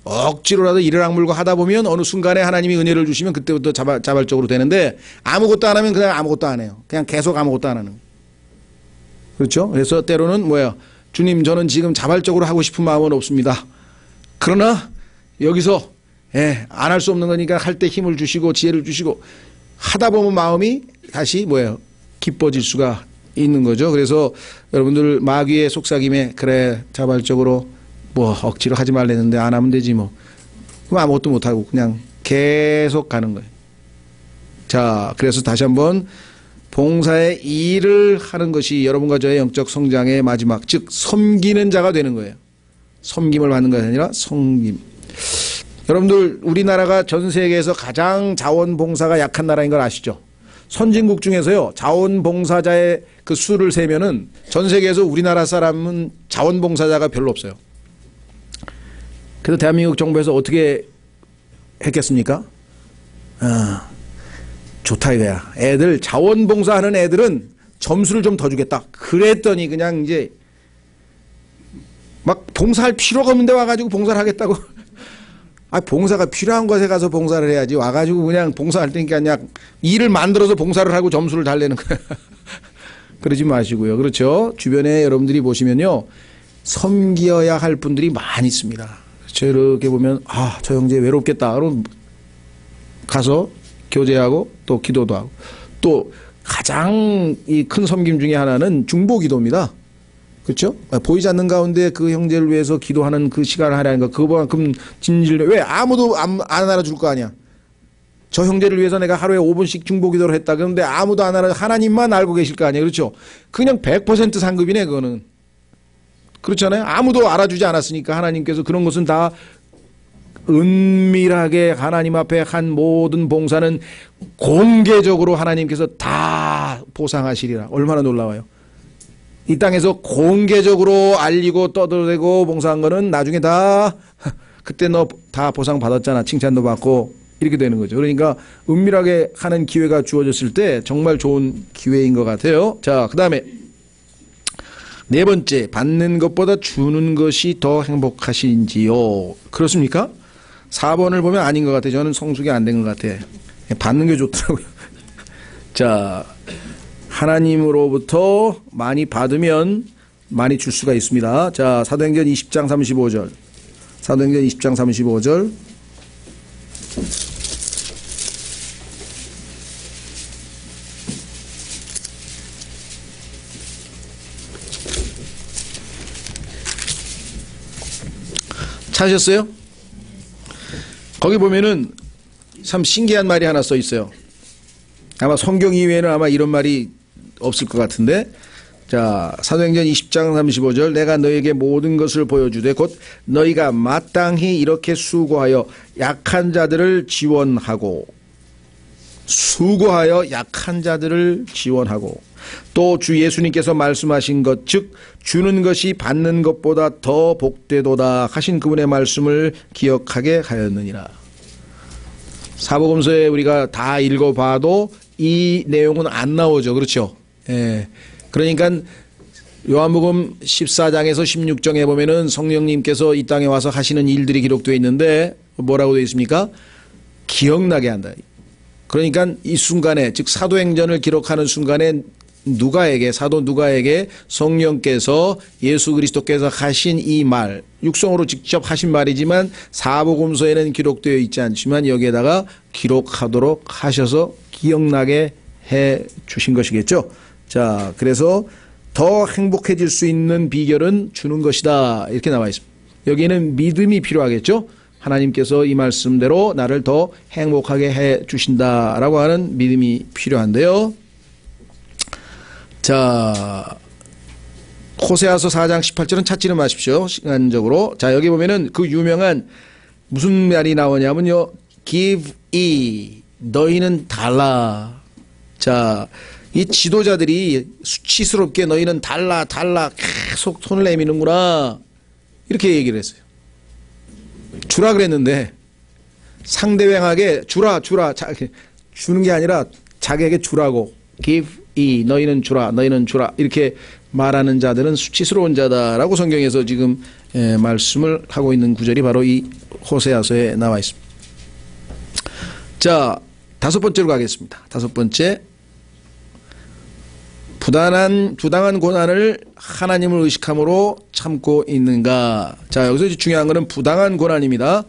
억지로라도 이를 악물고 하다 보면 어느 순간에 하나님이 은혜를 주시면 그때부터 자발적으로 되는데 아무것도 안 하면 그냥 아무것도 안 해요. 그냥 계속 아무것도 안 하는 거예요. 그렇죠? 그래서 때로는 뭐야? 주님, 저는 지금 자발적으로 하고 싶은 마음은 없습니다. 그러나 여기서 안 할 수 없는 거니까 할 때 힘을 주시고 지혜를 주시고 하다 보면 마음이 다시 뭐예요? 기뻐질 수가 있는 거죠. 그래서 여러분들 마귀의 속삭임에 그래 자발적으로 뭐 억지로 하지 말랬는데 안 하면 되지 뭐. 그럼 아무것도 못하고 그냥 계속 가는 거예요. 자, 그래서 다시 한번 봉사의 일을 하는 것이 여러분과 저의 영적 성장의 마지막, 즉 섬기는 자가 되는 거예요. 섬김을 받는 것이 아니라 섬김. 여러분들 우리나라가 전 세계에서 가장 자원봉사가 약한 나라인 걸 아시죠? 선진국 중에서요 자원봉사자의 그 수를 세면은 전 세계에서 우리나라 사람은 자원봉사자가 별로 없어요. 그래서 대한민국 정부에서 어떻게 했겠습니까? 좋다 이거야. 애들 자원봉사하는 애들은 점수를 좀 더 주겠다. 그랬더니 그냥 이제 막 봉사할 필요가 없는데 와가지고 봉사를 하겠다고. 봉사가 필요한 곳에 가서 봉사를 해야지. 와가지고 그냥 봉사할 테니까 그냥 일을 만들어서 봉사를 하고 점수를 달래는 거야. 그러지 마시고요. 그렇죠? 주변에 여러분들이 보시면요. 섬기어야 할 분들이 많이 있습니다. 이렇게 보면 저 형제 외롭겠다. 그럼 가서 교제하고 또 기도도 하고 또 가장 이 큰 섬김 중에 하나는 중보기도입니다. 그렇죠? 보이지 않는 가운데 그 형제를 위해서 기도하는 그 시간을 하라는 거 그거만큼 진실로 왜 아무도 안 알아줄 거 아니야. 저 형제를 위해서 내가 하루에 5분씩 중보기도를 했다. 그런데 아무도 안 알아 하나님만 알고 계실 거 아니에요. 그렇죠? 그냥 100% 상급이네 그거는. 그렇잖아요. 아무도 알아주지 않았으니까 하나님께서 그런 것은 다 은밀하게 하나님 앞에 한 모든 봉사는 공개적으로 하나님께서 다 보상하시리라. 얼마나 놀라워요. 이 땅에서 공개적으로 알리고 떠들고 봉사한 거는 나중에 다 그때 너 다 보상 받았잖아. 칭찬도 받고 이렇게 되는 거죠. 그러니까 은밀하게 하는 기회가 주어졌을 때 정말 좋은 기회인 것 같아요. 자, 그 다음에 네 번째, 받는 것보다 주는 것이 더 행복하신지요. 그렇습니까? 4번을 보면 아닌 것 같아요. 저는 성숙이 안 된 것 같아요. 받는 게 좋더라고요. 자, 하나님으로부터 많이 받으면 많이 줄 수가 있습니다. 자, 사도행전 20장 35절. 사도행전 20장 35절. 찾으셨어요? 거기 보면은 참 신기한 말이 하나 써 있어요. 아마 성경 이외에는 아마 이런 말이 없을 것 같은데, 자, 사도행전 20장 35절, 내가 너에게 모든 것을 보여주되 곧 너희가 마땅히 이렇게 수고하여 약한 자들을 지원하고, 수고하여 약한 자들을 지원하고, 또 주 예수님께서 말씀하신 것, 즉 주는 것이 받는 것보다 더 복되도다 하신 그분의 말씀을 기억하게 하였느니라. 사복음서에 우리가 다 읽어봐도 이 내용은 안 나오죠. 그렇죠? 예. 그러니까 요한복음 14장에서 16장에 보면은 성령님께서 이 땅에 와서 하시는 일들이 기록되어 있는데 뭐라고 되어 있습니까? 기억나게 한다. 그러니까 이 순간에, 즉 사도행전을 기록하는 순간에 누가에게, 사도 누가에게 성령께서 예수 그리스도께서 하신 이 말, 육성으로 직접 하신 말이지만 사복음서에는 기록되어 있지 않지만 여기에다가 기록하도록 하셔서 기억나게 해 주신 것이겠죠. 자, 그래서 더 행복해질 수 있는 비결은 주는 것이다. 이렇게 나와 있습니다. 여기는 믿음이 필요하겠죠. 하나님께서 이 말씀대로 나를 더 행복하게 해 주신다라고 하는 믿음이 필요한데요. 자, 호세아서 4장 18절은 찾지는 마십시오. 시간적으로. 자, 여기 보면은 그 유명한 무슨 말이 나오냐면요. give 너희는 달라. 자, 이 지도자들이 수치스럽게 너희는 달라 계속 손을 내미는구나 이렇게 얘기를 했어요. 주라 그랬는데 상대방에게 주라 주는 게 아니라 자기에게 주라고 give 너희는 주라 이렇게 말하는 자들은 수치스러운 자다라고 성경에서 지금 말씀을 하고 있는 구절이 바로 이 호세아서에 나와 있습니다. 자, 다섯 번째로 가겠습니다. 다섯 번째, 부당한 고난을 하나님을 의식함으로 참고 있는가. 자, 여기서 중요한 것은 부당한 고난입니다.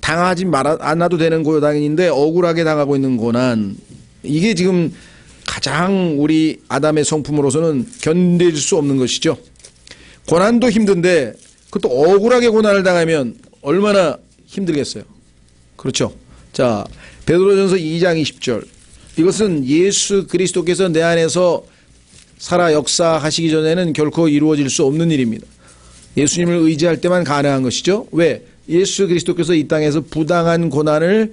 당하지 않아도 되는 고난인데 억울하게 당하고 있는 고난. 이게 지금 가장 우리 아담의 성품으로서는 견딜 수 없는 것이죠. 고난도 힘든데 그것도 억울하게 고난을 당하면 얼마나 힘들겠어요. 그렇죠. 자, 베드로전서 2장 20절. 이것은 예수 그리스도께서 내 안에서 살아 역사하시기 전에는 결코 이루어질 수 없는 일입니다. 예수님을 의지할 때만 가능한 것이죠. 왜? 예수 그리스도께서 이 땅에서 부당한 고난을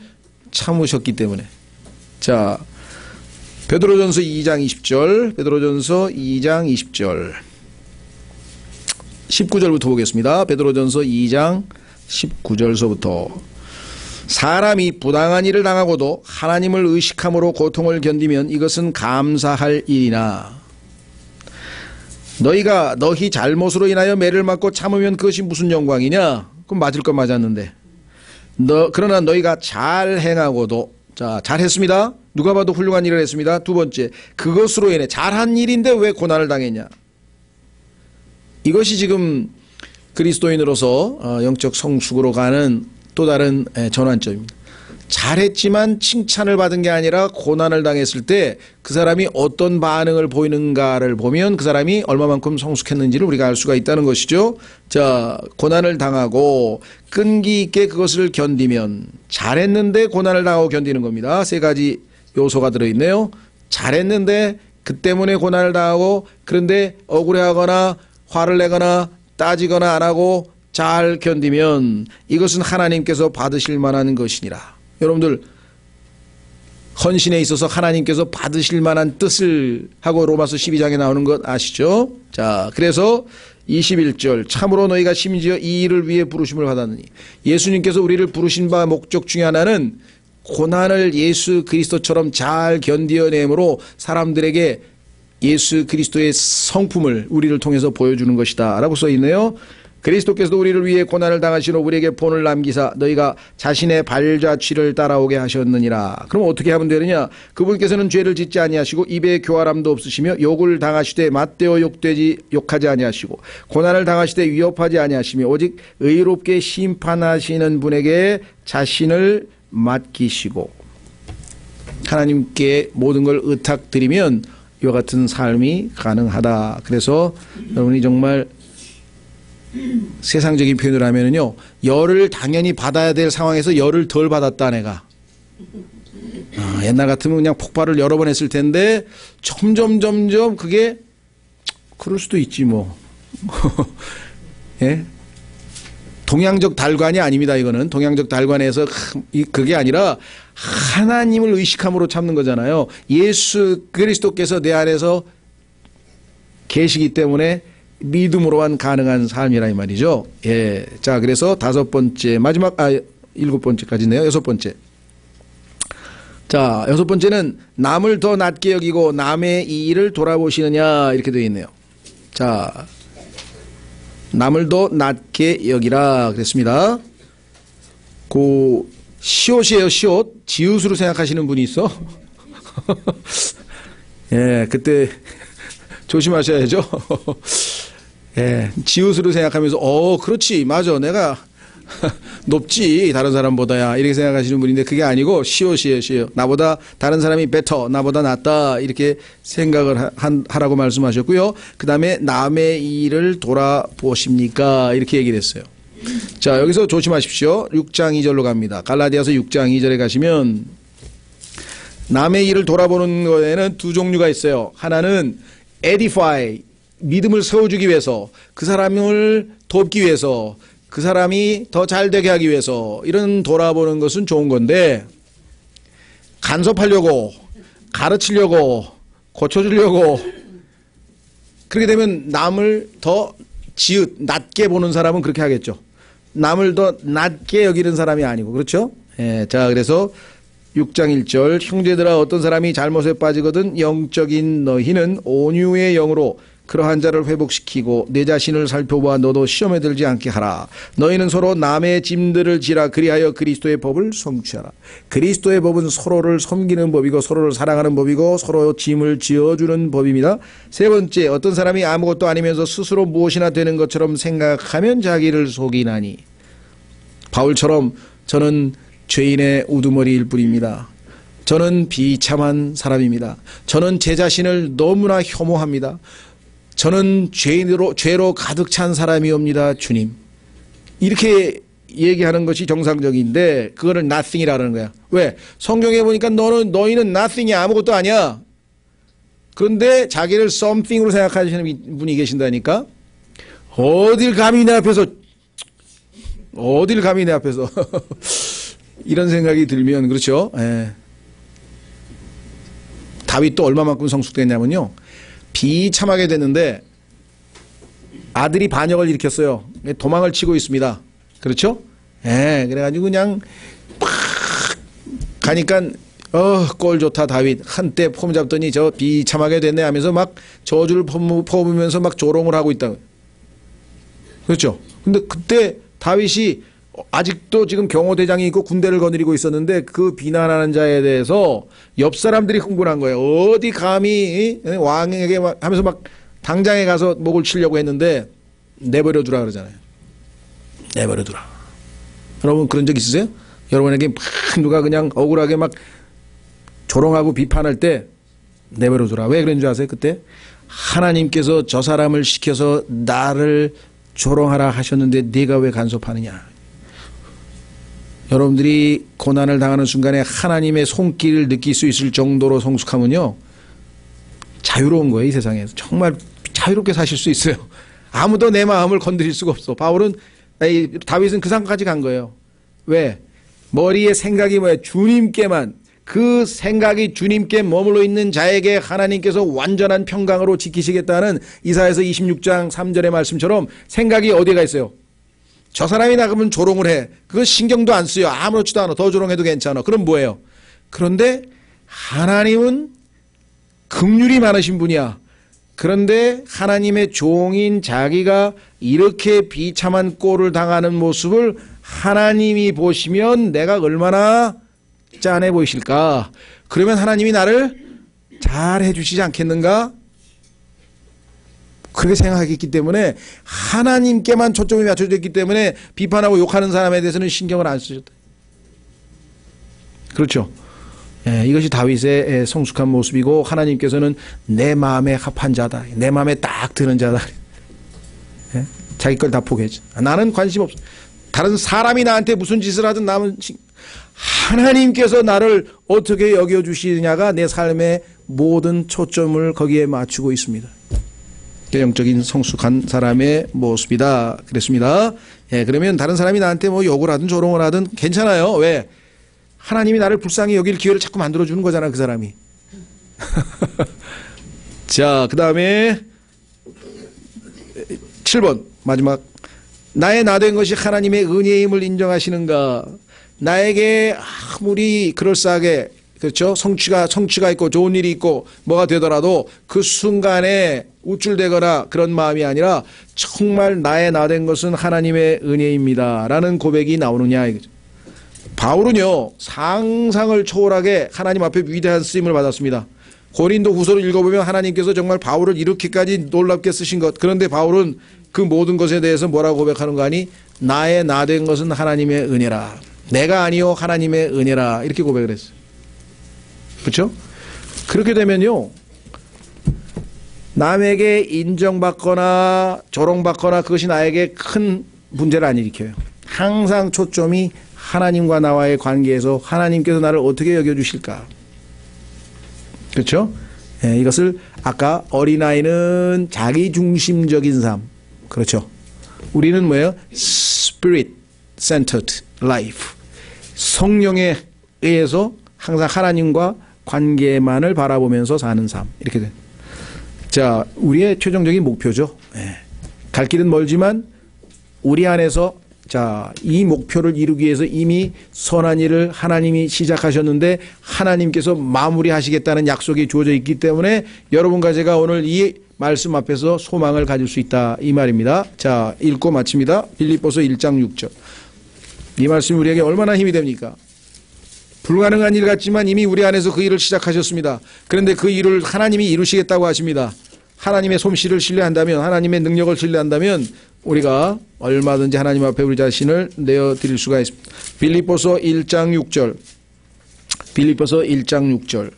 참으셨기 때문에. 자, 베드로전서 2장 20절, 베드로전서 2장 20절, 19절부터 보겠습니다. 베드로전서 2장 19절서부터. 사람이 부당한 일을 당하고도 하나님을 의식함으로 고통을 견디면 이것은 감사할 일이나 너희가 너희 잘못으로 인하여 매를 맞고 참으면 그것이 무슨 영광이냐? 그럼 맞을 건 맞았는데. 그러나 너희가 잘 행하고도, 자, 잘했습니다. 누가 봐도 훌륭한 일을 했습니다. 두 번째, 그것으로 인해 잘한 일인데 왜 고난을 당했냐? 이것이 지금 그리스도인으로서 영적 성숙으로 가는 또 다른 전환점입니다. 잘했지만 칭찬을 받은 게 아니라 고난을 당했을 때 그 사람이 어떤 반응을 보이는가를 보면 그 사람이 얼마만큼 성숙했는지를 우리가 알 수가 있다는 것이죠. 자, 고난을 당하고 끈기 있게 그것을 견디면, 잘했는데 고난을 당하고 견디는 겁니다. 세 가지 요소가 들어있네요. 잘했는데 그 때문에 고난을 당하고, 그런데 억울해하거나 화를 내거나 따지거나 안 하고 잘 견디면 이것은 하나님께서 받으실 만한 것이니라. 여러분들, 헌신에 있어서 하나님께서 받으실 만한 뜻을 하고 로마서 12장에 나오는 것 아시죠? 자, 그래서 21절, 참으로 너희가 심지어 이 일을 위해 부르심을 받았느니. 예수님께서 우리를 부르신 바 목적 중에 하나는 고난을 예수 그리스도처럼 잘 견디어내므로 사람들에게 예수 그리스도의 성품을 우리를 통해서 보여주는 것이다 라고 써있네요. 그리스도께서도 우리를 위해 고난을 당하시고 우리에게 본을 남기사 너희가 자신의 발자취를 따라오게 하셨느니라. 그럼 어떻게 하면 되느냐? 그분께서는 죄를 짓지 아니하시고 입에 교활함도 없으시며 욕을 당하시되 맞대어 욕하지 아니하시고 고난을 당하시되 위협하지 아니하시며 오직 의롭게 심판하시는 분에게 자신을 맡기시고. 하나님께 모든 걸 의탁드리면 이와 같은 삶이 가능하다. 그래서 여러분이 정말 세상적인 표현을 하면은요, 열을 당연히 받아야 될 상황에서 열을 덜 받았다 내가. 옛날 같으면 그냥 폭발을 여러 번 했을 텐데 점점 그게 그럴 수도 있지 뭐. 예? 동양적 달관이 아닙니다. 이거는 동양적 달관에서 그게 아니라 하나님을 의식함으로 참는 거잖아요. 예수 그리스도께서 내 안에서 계시기 때문에 믿음으로만 가능한 삶이라 이 말이죠. 예. 자, 그래서 다섯 번째, 일곱 번째까지네요. 여섯 번째. 자, 여섯 번째는 남을 더 낮게 여기고 남의 이 일을 돌아보시느냐 이렇게 되어 있네요. 자, 남을 더 낮게 여기라 그랬습니다. 시옷이에요, 시옷. 지읒으로 생각하시는 분이 있어? 예, 그때 조심하셔야죠. 예, 지읒으로 생각하면서 그렇지, 맞아, 내가 높지 다른 사람보다야 이렇게 생각하시는 분인데 그게 아니고 시옷이에요, 시옷. 나보다 다른 사람이 better, 나보다 낫다 이렇게 생각을 하라고 말씀하셨고요. 그 다음에 남의 일을 돌아보십니까 이렇게 얘기를 했어요. 자, 여기서 조심하십시오. 6장 2절로 갑니다. 갈라디아서 6장 2절에 가시면 남의 일을 돌아보는 거에는 두 종류가 있어요. 하나는 edify, 믿음을 세워주기 위해서, 그 사람을 돕기 위해서, 그 사람이 더 잘되게 하기 위해서 이런 돌아보는 것은 좋은 건데, 간섭하려고, 가르치려고, 고쳐주려고. 그렇게 되면 남을 더 낮게 보는 사람은 그렇게 하겠죠. 남을 더 낮게 여기는 사람이 아니고. 그렇죠? 예, 자, 그래서 6장 1절 형제들아 어떤 사람이 잘못에 빠지거든 영적인 너희는 온유의 영으로 그러한 자를 회복시키고 내 자신을 살펴보아 너도 시험에 들지 않게 하라. 너희는 서로 남의 짐들을 지라. 그리하여 그리스도의 법을 성취하라. 그리스도의 법은 서로를 섬기는 법이고 서로를 사랑하는 법이고 서로 짐을 지어주는 법입니다. 세 번째, 어떤 사람이 아무것도 아니면서 스스로 무엇이나 되는 것처럼 생각하면 자기를 속이나니. 바울처럼 저는 죄인의 우두머리일 뿐입니다. 저는 비참한 사람입니다. 저는 제 자신을 너무나 혐오합니다. 저는 죄로 가득 찬 사람이옵니다, 주님. 이렇게 얘기하는 것이 정상적인데 그거를 nothing이라는 거야. 왜? 성경에 보니까 너희는 nothing이 아무것도 아니야. 그런데 자기를 something으로 생각하시는 분이 계신다니까. 어딜 감히 내 앞에서 이런 생각이 들면 그렇죠. 예. 다윗도 얼마만큼 성숙됐냐면요. 비참하게 됐는데 아들이 반역을 일으켰어요. 도망을 치고 있습니다. 그렇죠? 예, 그래가지고 그냥 팍 가니까 꼴 좋다 다윗. 한때 폼 잡더니 저 비참하게 됐네 하면서 막 저주를 퍼부으면서 막 조롱을 하고 있다. 그렇죠? 근데 그때 다윗이 아직도 지금 경호대장이 있고 군대를 거느리고 있었는데 그 비난하는 자에 대해서 옆 사람들이 흥분한 거예요. 어디 감히 왕에게 하면서 막 당장에 가서 목을 치려고 했는데 내버려 두라 그러잖아요. 내버려 두라. 여러분 그런 적 있으세요? 여러분에게 막 누가 그냥 억울하게 막 조롱하고 비판할 때 내버려 두라. 왜 그런 줄 아세요? 그때 하나님께서 저 사람을 시켜서 나를 조롱하라 하셨는데 네가 왜 간섭하느냐. 여러분들이 고난을 당하는 순간에 하나님의 손길을 느낄 수 있을 정도로 성숙하면요. 자유로운 거예요. 이 세상에서. 정말 자유롭게 사실 수 있어요. 아무도 내 마음을 건드릴 수가 없어. 다윗은 그 상까지 간 거예요. 왜? 머리에 생각이 뭐예요? 주님께만. 그 생각이 주님께 머물러 있는 자에게 하나님께서 완전한 평강으로 지키시겠다는 이사야서 26장 3절의 말씀처럼 생각이 어디에 있어요? 저 사람이 나가면 조롱을 해. 그거 신경도 안 쓰여. 아무렇지도 않아. 더 조롱해도 괜찮아. 그럼 뭐예요? 그런데 하나님은 긍휼이 많으신 분이야. 그런데 하나님의 종인 자기가 이렇게 비참한 꼴을 당하는 모습을 하나님이 보시면 내가 얼마나 짠해 보이실까? 그러면 하나님이 나를 잘 해주시지 않겠는가? 그렇게 생각했기 때문에 하나님께만 초점이 맞춰져 있기 때문에 비판하고 욕하는 사람에 대해서는 신경을 안 쓰셨다. 그렇죠. 예, 이것이 다윗의 성숙한 모습이고 하나님께서는 내 마음에 합한 자다. 내 마음에 딱 드는 자다. 예? 자기 걸 다 포기했죠. 나는 관심 없어. 다른 사람이 나한테 무슨 짓을 하든 남은 하나님께서 나를 어떻게 여겨주시느냐가 내 삶의 모든 초점을 거기에 맞추고 있습니다. 영적인 성숙한 사람의 모습이다. 그랬습니다. 예, 그러면 다른 사람이 나한테 뭐 욕을 하든 조롱을 하든 괜찮아요. 왜? 하나님이 나를 불쌍히 여길 기회를 자꾸 만들어주는 거잖아, 그 사람이. 자, 그 다음에 7번 마지막. 나의 나된 것이 하나님의 은혜임을 인정하시는가. 나에게 아무리 그럴싸하게 그렇죠? 성취가 있고 좋은 일이 있고 뭐가 되더라도 그 순간에 우쭐대거나 그런 마음이 아니라 정말 나의 나된 것은 하나님의 은혜입니다 라는 고백이 나오느냐 이거죠. 바울은요 상상을 초월하게 하나님 앞에 위대한 쓰임을 받았습니다. 고린도 후서를 읽어보면 하나님께서 정말 바울을 이렇게까지 놀랍게 쓰신 것. 그런데 바울은 그 모든 것에 대해서 뭐라고 고백하는 거 아니? 나의 나된 것은 하나님의 은혜라. 내가 아니요 하나님의 은혜라. 이렇게 고백을 했어요. 그렇죠? 그렇게 되면요 남에게 인정받거나 조롱받거나 그것이 나에게 큰 문제를 안 일으켜요. 항상 초점이 하나님과 나와의 관계에서 하나님께서 나를 어떻게 여겨주실까. 그렇죠? 예, 이것을 아까 어린아이는 자기중심적인 삶. 그렇죠? 우리는 뭐예요? Spirit Centered Life. 성령에 의해서 항상 하나님과 관계만을 바라보면서 사는 삶. 이렇게 돼. 자, 우리의 최종적인 목표죠. 갈 길은 멀지만 우리 안에서 자, 이 목표를 이루기 위해서 이미 선한 일을 하나님이 시작하셨는데 하나님께서 마무리하시겠다는 약속이 주어져 있기 때문에 여러분과 제가 오늘 이 말씀 앞에서 소망을 가질 수 있다 이 말입니다. 자, 읽고 마칩니다. 빌립보서 1장 6절. 이 말씀이 우리에게 얼마나 힘이 됩니까? 불가능한 일 같지만 이미 우리 안에서 그 일을 시작하셨습니다. 그런데 그 일을 하나님이 이루시겠다고 하십니다. 하나님의 솜씨를 신뢰한다면, 하나님의 능력을 신뢰한다면 우리가 얼마든지 하나님 앞에 우리 자신을 내어드릴 수가 있습니다. 빌립보서 1장 6절. 빌립보서 1장 6절.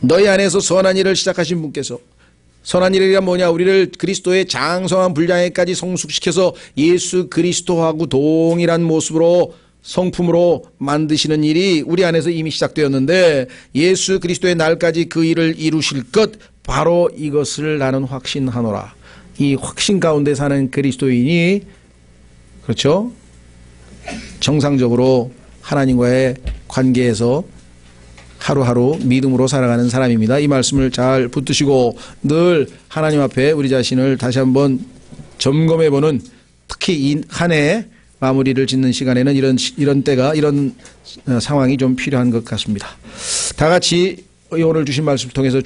너희 안에서 선한 일을 시작하신 분께서, 선한 일이란 뭐냐? 우리를 그리스도의 장성한 분량에까지 성숙시켜서 예수 그리스도하고 동일한 모습으로 성품으로 만드시는 일이 우리 안에서 이미 시작되었는데 예수 그리스도의 날까지 그 일을 이루실 것, 바로 이것을 나는 확신하노라. 이 확신 가운데 사는 그리스도인이, 그렇죠, 정상적으로 하나님과의 관계에서 하루하루 믿음으로 살아가는 사람입니다. 이 말씀을 잘 붙드시고 늘 하나님 앞에 우리 자신을 다시 한번 점검해보는, 특히 이 한 해 마무리를 짓는 시간에는 이런 때가, 이런 상황이 좀 필요한 것 같습니다. 다 같이 오늘 주신 말씀을 통해서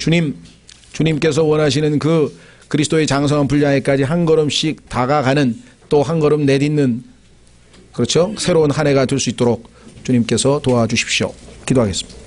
주님께서 원하시는 그 그리스도의 장성한 분량에까지 한 걸음씩 다가가는, 또 한 걸음 내딛는, 그렇죠, 새로운 한 해가 될 수 있도록 주님께서 도와주십시오. 기도하겠습니다.